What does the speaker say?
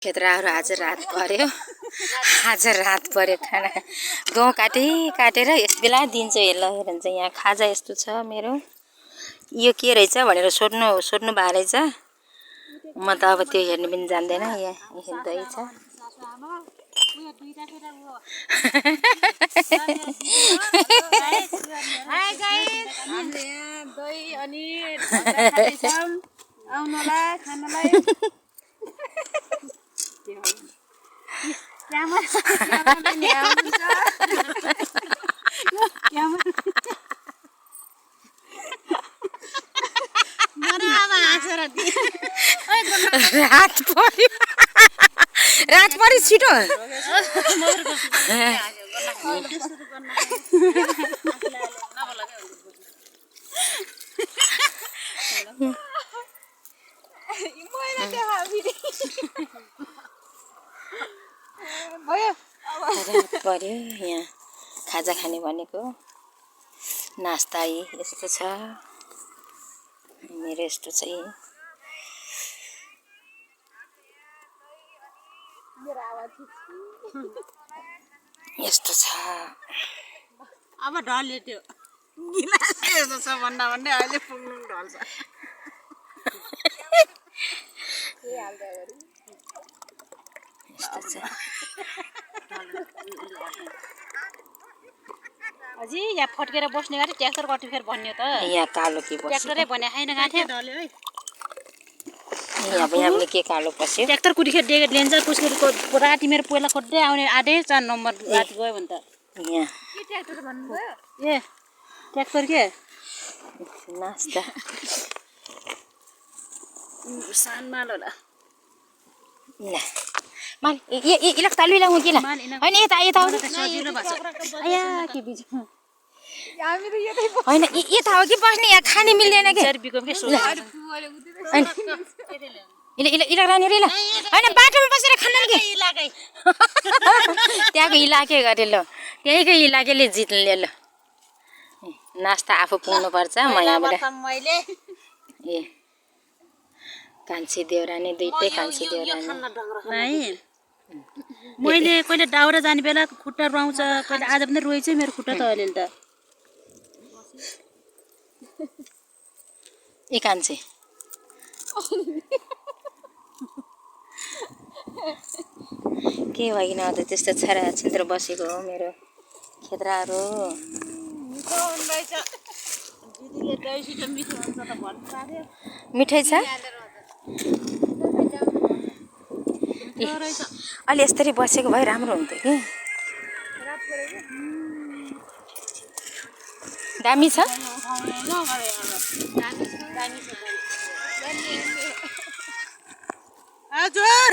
खेतराहरू आज रात पर्यो खाना गहुँ काटेर यस बेला दिन्छु हेर्न हेरन्छ। यहाँ खाजा यस्तो छ मेरो। यो के रहेछ भनेर सोध्नु भएको रहेछ। म त अब त्यो हेर्नु पनि जान्दैन। यहाँ दही छ। रात पर्यो छिटो। पर्यो यहाँ खाजा खाने भनेको नास्ता यस्तो छ। मेरो यस्तो चाहिँ यस्तो छ। अब ढल्यो त्यो गिलास यस्तो छ भन्दा भन्दै अहिले पुग्नु ढल्छ। यस्तो छ। अझै यहाँ फट्केर बस्ने गरी ट्र्याक्टर कति फेर भन्यो त। यहाँ कालो के बस्यो? ट्र्याक्टरै भने खाइन गाथे ढल्यो है। यहाँ पनि के कालो पस्यो? ट्र्याक्टर कुदिखेर लेन्जर कुसको राति मेरो पहिला खोज्दै आउने आधै 4 नम्बर राति गयो भने त। यहाँ के ट्र्याक्टर भन्नुभयो? ए ट्र्याक्टर के नास्ता सान माल होला। ल माल इलक तालु इलक किन हैन यता हो सजिलो भएको छ। आया के बिज हैन यता हो कि बस्ने यहाँ खाने मिल्दैन के चर्बीको के सोच हैन इलक रानी रे ल हैन बाटोमा बसेर खान्न के इलाकै त्यहाँको इलाके गरे ल त्यहीको इलाकेले जित्ले ल। नास्ता आफू पुग्नु पर्छ। म यहाँबाट मैले ए कान्छी देउरानी दुईटै कान्छी देउरानी भाइ मैले कहिले दाउरा जाने बेला खुट्टा रुवाउँछ। कहिले आज पनि रोइ चाहिँ मेरो खुट्टा त अहिले त। ए कान्छी के भइकन त त्यस्तो छरा छिन्द्र बसेको हो मेरो खेतराहरू। मिठै छ। अहिले यस्तरी बसेको भए राम्रो हुन्थ्यो कि। दामी छ।